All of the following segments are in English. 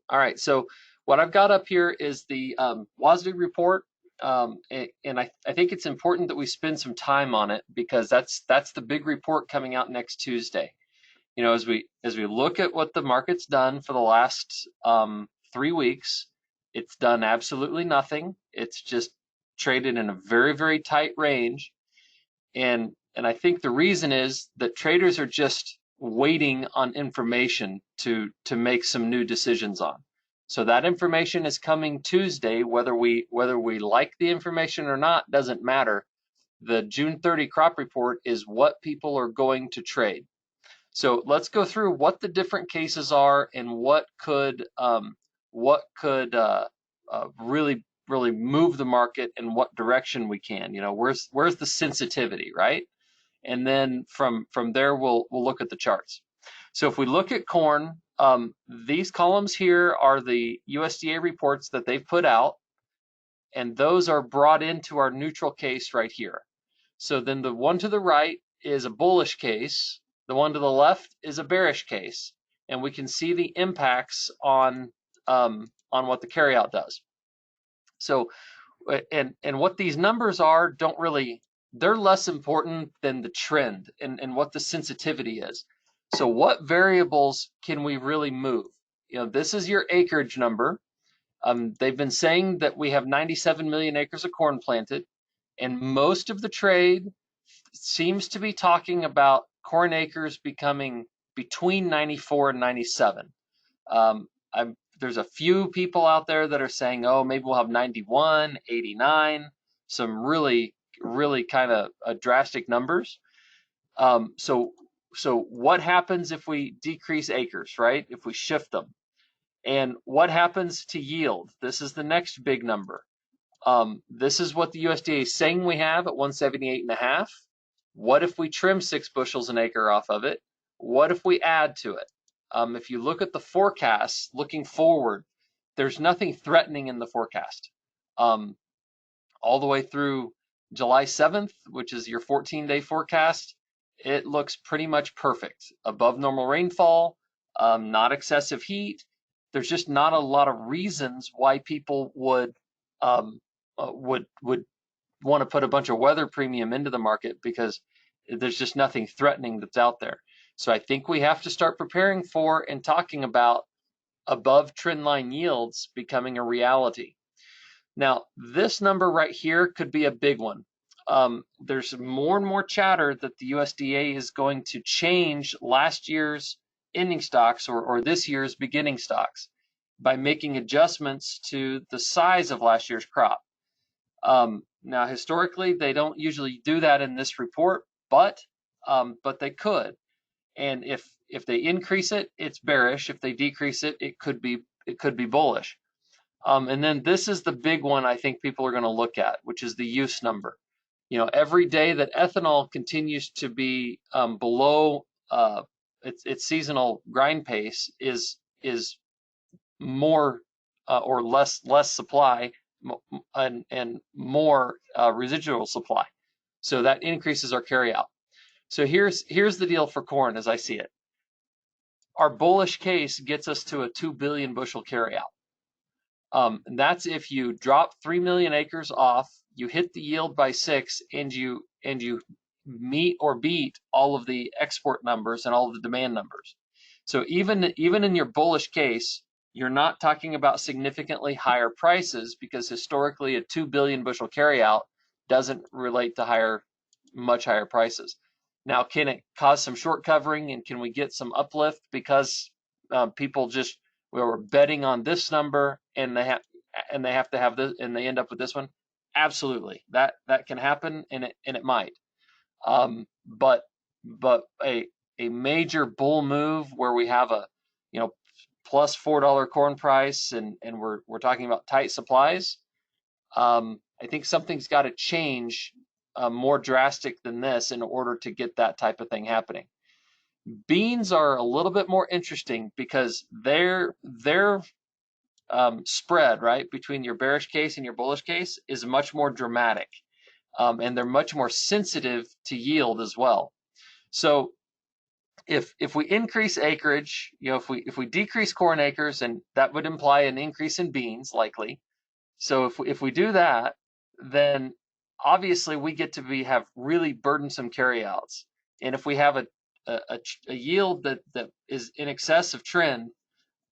All right, so what I've got up here is the WASDE report, and I think it's important that we spend some time on it because that's the big report coming out next Tuesday. You know, as we look at what the market's done for the last 3 weeks, it's done absolutely nothing. It's just traded in a very, very tight range, and I think the reason is that traders are just waiting on information to make some new decisions on. So that information is coming Tuesday, whether we like the information or not doesn't matter. The June 30 crop report is what people are going to trade. So let's go through what the different cases are and what could really move the market in what direction we can. You know, where's the sensitivity, right? And then from there we'll look at the charts. So if we look at corn, these columns here are the USDA reports that they've put out, and those are brought into our neutral case right here. So then the one to the right is a bullish case, the one to the left is a bearish case, and we can see the impacts on what the carryout does. So and what these numbers are don't really, they're less important than the trend and what the sensitivity is. So what variables can we really move? You know, this is your acreage number. They've been saying that we have 97 million acres of corn planted, and most of the trade seems to be talking about corn acres becoming between 94 and 97. Um, there's a few people out there that are saying, oh, maybe we'll have 91, 89, some really kind of drastic numbers. So what happens if we decrease acres, right? If we shift them? And what happens to yield? This is the next big number. This is what the USDA is saying we have at 178.5. What if we trim 6 bushels an acre off of it? What if we add to it? If you look at the forecast looking forward, there's nothing threatening in the forecast. All the way through July 7th, which is your 14-day forecast, it looks pretty much perfect. Above normal rainfall, not excessive heat. There's just not a lot of reasons why people um, would want to put a bunch of weather premium into the market because there's just nothing threatening that's out there. So I think we have to start preparing for and talking about above trend line yields becoming a reality. Now, this number right here could be a big one. There's more and more chatter that the USDA is going to change last year's ending stocks or this year's beginning stocks by making adjustments to the size of last year's crop. Now, historically, they don't usually do that in this report, but they could. And if they increase it, it's bearish. If they decrease it, it could be bullish. And then this is the big one I think people are going to look at, which is the use number. You know, every day that ethanol continues to be below its seasonal grind pace is more or less supply and more residual supply. So that increases our carryout. So here's the deal for corn as I see it. Our bullish case gets us to a 2 billion bushel carryout. And that's if you drop 3 million acres off, you hit the yield by 6, and you meet or beat all of the export numbers and all of the demand numbers. So even in your bullish case, you're not talking about significantly higher prices because historically a 2 billion bushel carryout doesn't relate to much higher prices. Now, can it cause some short covering and can we get some uplift because people just were betting on this number and they have to have this and they end up with this one? Absolutely, that can happen and it might. But a major bull move where we have a plus $4 corn price and we're talking about tight supplies. I think something's got to change more drastic than this in order to get that type of thing happening. Beans are a little bit more interesting because their spread right between your bearish case and your bullish case is much more dramatic, and they're much more sensitive to yield as well. So if we increase acreage, if we decrease corn acres, and that would imply an increase in beans likely. So if we do that, then obviously we get to have really burdensome carryouts. And if we have a yield that is in excess of trend,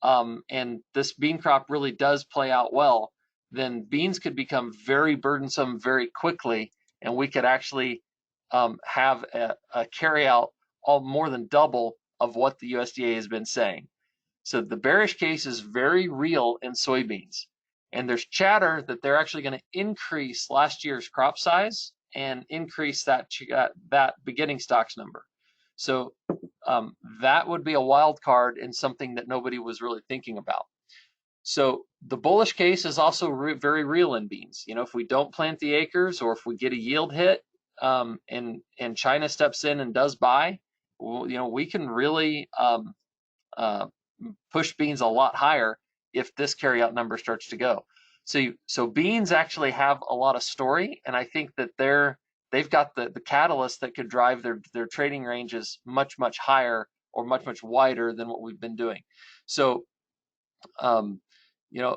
and this bean crop really does play out well, then beans could become very burdensome very quickly, and we could actually have a carryout all more than double of what the USDA has been saying. So the bearish case is very real in soybeans. And there's chatter that they're actually going to increase last year's crop size and increase that beginning stocks number. So that would be a wild card and something that nobody was really thinking about. So the bullish case is also very real in beans. If we don't plant the acres, or if we get a yield hit, and China steps in and does buy, we can really uh, push beans a lot higher if this carryout number starts to go. So beans actually have a lot of story, and I think that they've got the catalyst that could drive their trading ranges much higher, or much wider than what we've been doing. So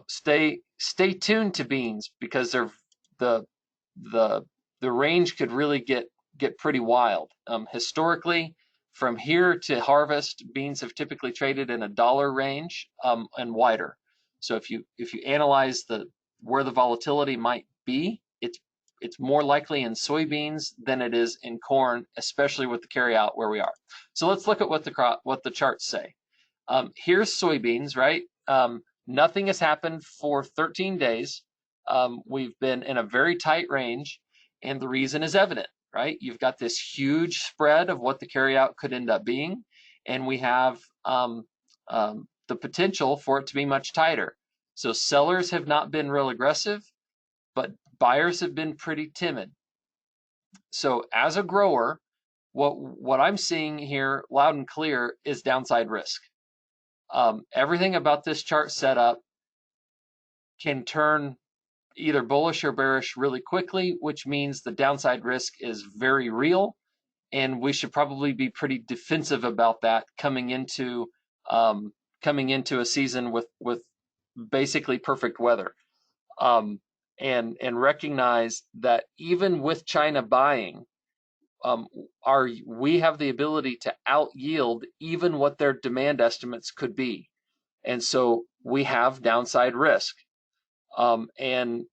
stay tuned to beans, because the the the range could really get pretty wild. Historically, from here to harvest, beans have typically traded in $1 range, and wider. So if you analyze where the volatility might be, it's more likely in soybeans than it is in corn, especially with the carryout where we are. So let's look at what the charts say. Here's soybeans, right? Nothing has happened for 13 days. We've been in a very tight range, and the reason is evident, right? You've got this huge spread of what the carryout could end up being, and we have the potential for it to be much tighter. So sellers have not been real aggressive, but buyers have been pretty timid. So as a grower, what I'm seeing here loud and clear is downside risk. Everything about this chart setup can turn either bullish or bearish really quickly, which means the downside risk is very real, and we should probably be pretty defensive about that coming into a season with basically perfect weather, and recognize that even with China buying, we have the ability to out yield even what their demand estimates could be, and so we have downside risk. And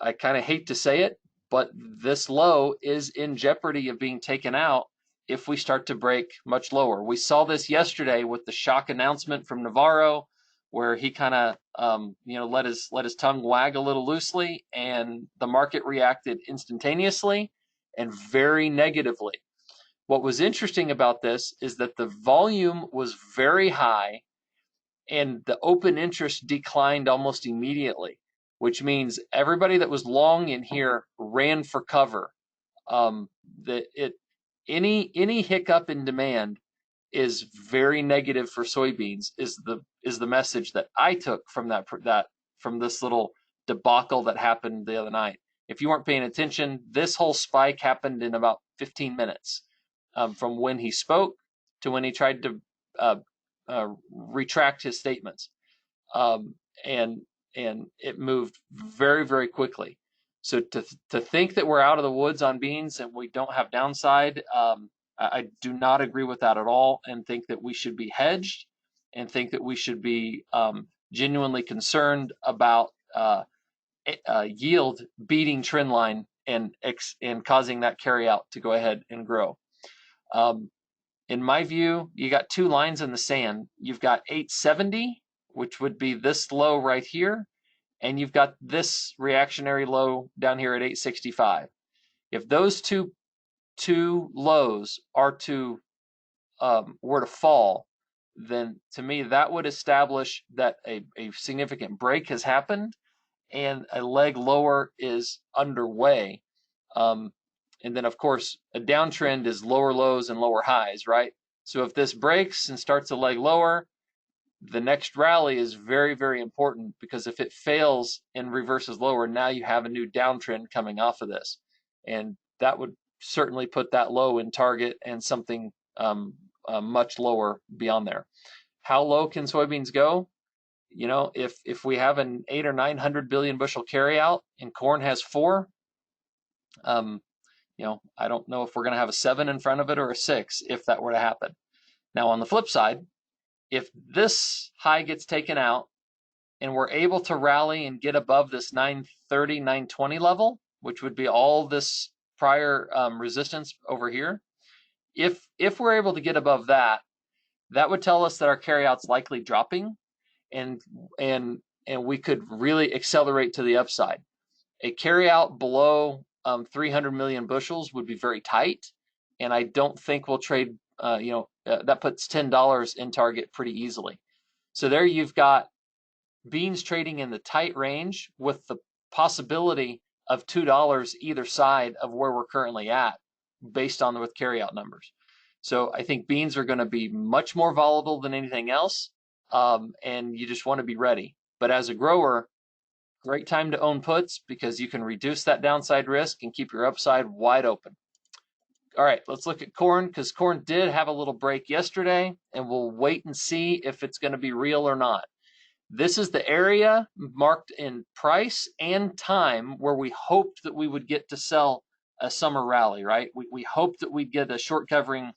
I kind of hate to say it, but this low is in jeopardy of being taken out if we start to break much lower. We saw this yesterday with the shock announcement from Navarro, where he kind of let his tongue wag a little loosely, and the market reacted instantaneously and very negatively. What was interesting about this is that the volume was very high, and the open interest declined almost immediately, which means everybody that was long in here ran for cover. Any hiccup in demand is very negative for soybeans, is the message that I took from from this little debacle that happened the other night. If you weren't paying attention, this whole spike happened in about 15 minutes, from when he spoke to when he tried to retract his statements, um, and it moved very quickly. So to think that we're out of the woods on beans and we don't have downside, I do not agree with that at all, and think that we should be hedged, and think that we should be genuinely concerned about yield beating trend line and causing that carry out to go ahead and grow. In my view, you got two lines in the sand. You've got 870, which would be this low right here, and you've got this reactionary low down here at 865. If those two lows are were to fall, then to me that would establish that a significant break has happened and a leg lower is underway. And then, of course, a downtrend is lower lows and lower highs, right? So if this breaks and starts a leg lower, the next rally is very important, because if it fails and reverses lower, now you have a new downtrend coming off of this. And that would certainly put that low in target and something much lower beyond there. How low can soybeans go? You know, if we have an 8 or 900 billion bushel carryout and corn has 4, you know, I don't know if we're going to have a 7 in front of it or a 6 if that were to happen. Now, on the flip side, if this high gets taken out and we're able to rally and get above this 930, 920 level, which would be all this prior resistance over here, if we're able to get above that, that would tell us that our carryout's likely dropping, and and we could really accelerate to the upside. A carryout below 300 million bushels would be very tight, and I don't think we'll trade. That puts $10 in target pretty easily. So there you've got beans trading in the tight range with the possibility of $2 either side of where we're currently at, based on with carryout numbers. So I think beans are going to be much more volatile than anything else, and you just want to be ready. But as a grower, great time to own puts because you can reduce that downside risk and keep your upside wide open. All right, let's look at corn, because corn did have a little break yesterday, and we'll wait and see if it's going to be real or not. This is the area marked in price and time where we hoped that we would get to sell a summer rally, right? We hoped that we'd get a short covering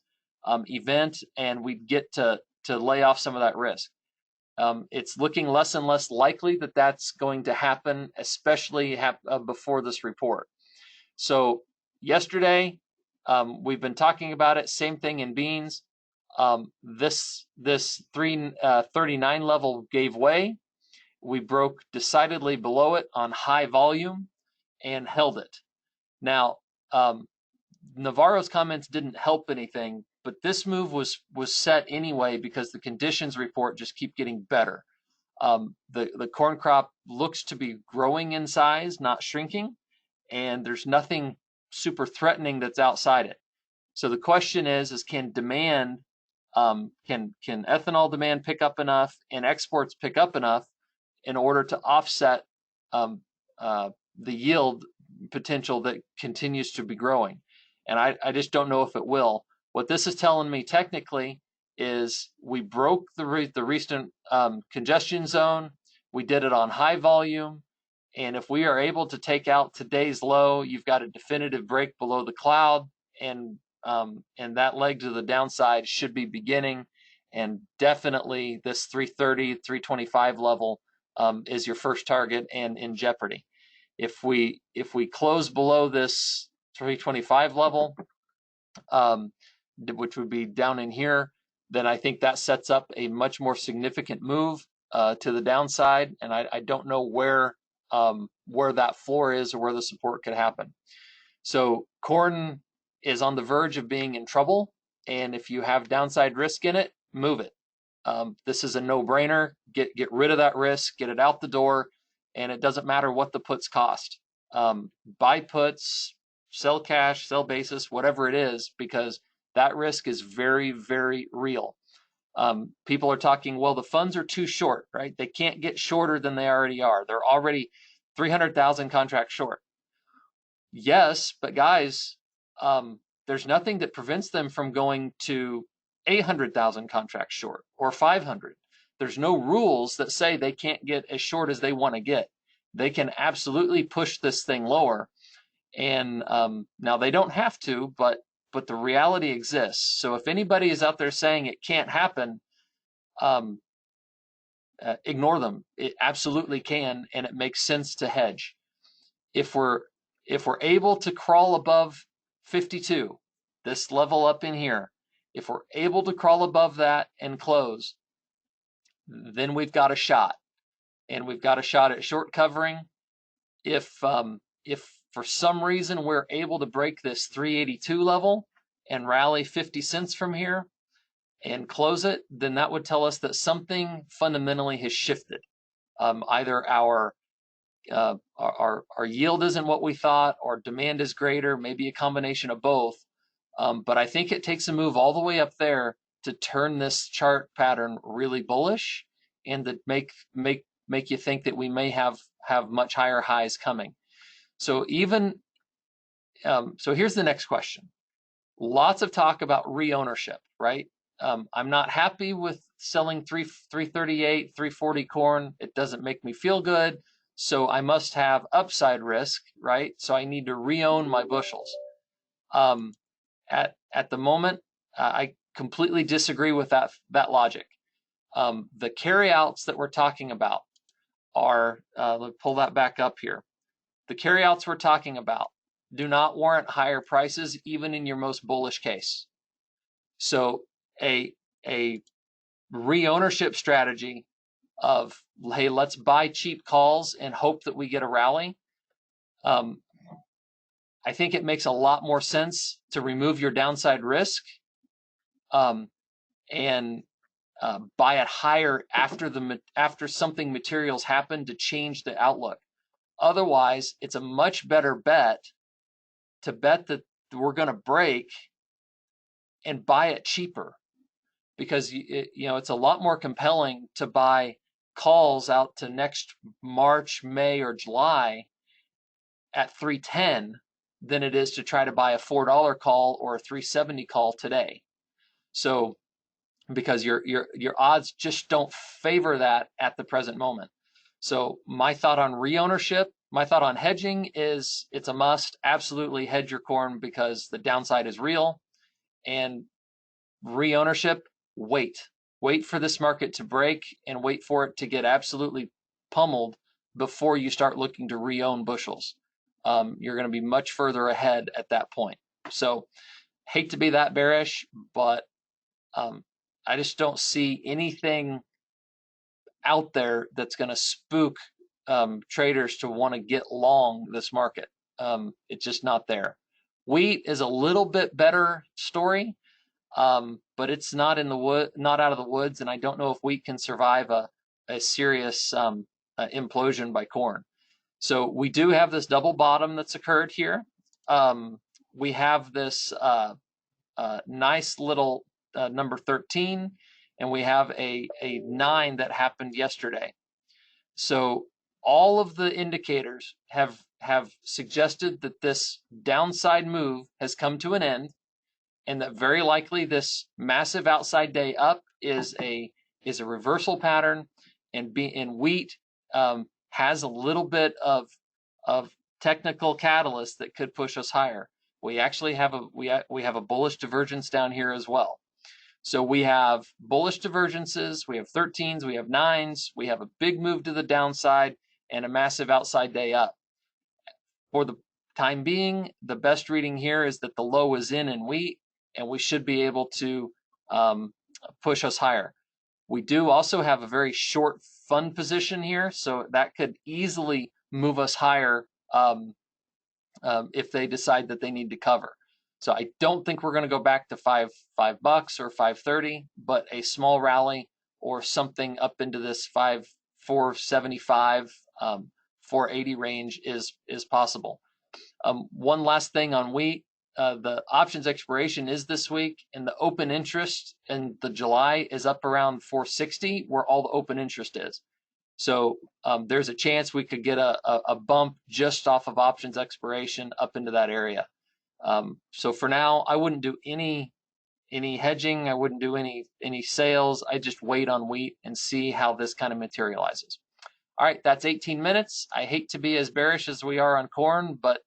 event and we'd get to lay off some of that risk. It's looking less and less likely that that's going to happen, especially before this report. So yesterday, we've been talking about it. Same thing in beans. This 339 level gave way. We broke decidedly below it on high volume and held it. Now, Navarro's comments didn't help anything, but this move was set anyway because the conditions report just keep getting better. The corn crop looks to be growing in size, not shrinking, and there's nothing super threatening that's outside it. So the question is can demand, can ethanol demand pick up enough and exports pick up enough in order to offset the yield potential that continues to be growing? And I just don't know if it will. What this is telling me technically is we broke the recent congestion zone. We did it on high volume. And if we are able to take out today's low, you've got a definitive break below the cloud, and that leg to the downside should be beginning. And definitely this 330, 325 level is your first target and in jeopardy. If we close below this 325 level, which would be down in here, then I think that sets up a much more significant move to the downside. And I don't know where that floor is or where the support could happen. So corn is on the verge of being in trouble, and if you have downside risk in it, move it. This is a no-brainer. Get rid of that risk, get it out the door, and it doesn't matter what the puts cost. Buy puts, sell cash, sell basis, whatever it is, because that risk is very, very real. People are talking, well, the funds are too short, right? They can't get shorter than they already are. They're already 300,000 contracts short. Yes, but guys, there's nothing that prevents them from going to 800,000 contracts short or 500. There's no rules that say they can't get as short as they want to get. They can absolutely push this thing lower. And now they don't have to, but the reality exists. So if anybody is out there saying it can't happen, ignore them. It absolutely can, and it makes sense to hedge. If we're able to crawl above 52, this level up in here, if we're able to crawl above that and close, then we've got a shot, and we've got a shot at short covering. If for some reason we're able to break this 382 level and rally 50 cents from here and close it, then that would tell us that something fundamentally has shifted. Either our yield isn't what we thought, or demand is greater, maybe a combination of both. But I think it takes a move all the way up there to turn this chart pattern really bullish, and to make you think that we may have much higher highs coming. So so here's the next question. Lots of talk about re-ownership, right? I'm not happy with selling 338, 340 corn. It doesn't make me feel good. So I must have upside risk, right? So I need to re-own my bushels. At the moment, I completely disagree with that logic. The carryouts that we're talking about are, let's pull that back up here. The carryouts we're talking about do not warrant higher prices, even in your most bullish case. So a re-ownership strategy of, hey, let's buy cheap calls and hope that we get a rally. I think it makes a lot more sense to remove your downside risk and buy it higher after something materials happen to change the outlook. Otherwise, it's a much better bet to bet that we're going to break and buy it cheaper, because it's a lot more compelling to buy calls out to next March, May, or July at 310 than it is to try to buy a $4 call or a 370 call today. So because your odds just don't favor that at the present moment. So my thought on re-ownership, my thought on hedging is it's a must. Absolutely hedge your corn because the downside is real. And re-ownership, wait for this market to break and wait for it to get absolutely pummeled before you start looking to re-own bushels. You're going to be much further ahead at that point. So hate to be that bearish, but I just don't see anything out there that's going to spook traders to want to get long this market. It's just not there. Wheat is a little bit better story, but it's not not out of the woods, and I don't know if wheat can survive a serious implosion by corn. So we do have this double bottom that's occurred here. We have this nice little number 13, and we have a 9 that happened yesterday. So all of the indicators have suggested that this downside move has come to an end, and that very likely this massive outside day up is a reversal pattern, and wheat has a little bit of technical catalyst that could push us higher. We actually have a bullish divergence down here as well. So we have bullish divergences, we have 13s, we have 9s, we have a big move to the downside and a massive outside day up. For the time being, the best reading here is that the low is in wheat, and we should be able to push us higher. We do also have a very short fund position here, so that could easily move us higher if they decide that they need to cover. So I don't think we're going to go back to $5 or $5.30, but a small rally or something up into this $4.75, $4.80 range is possible. One last thing on wheat. The options expiration is this week, and the open interest in the July is up around 460, where all the open interest is. So there's a chance we could get a bump just off of options expiration up into that area. So for now, I wouldn't do any hedging. I wouldn't do any sales. I just wait on wheat and see how this kind of materializes. All right, that's 18 minutes. I hate to be as bearish as we are on corn, but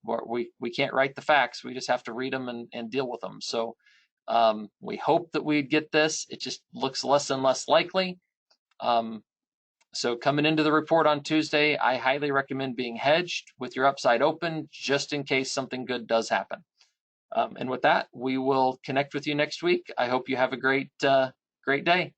we can't write the facts. We just have to read them and deal with them. So we hope that we'd get this. It just looks less and less likely. So coming into the report on Tuesday, I highly recommend being hedged with your upside open just in case something good does happen. And with that, we will connect with you next week. I hope you have a great day.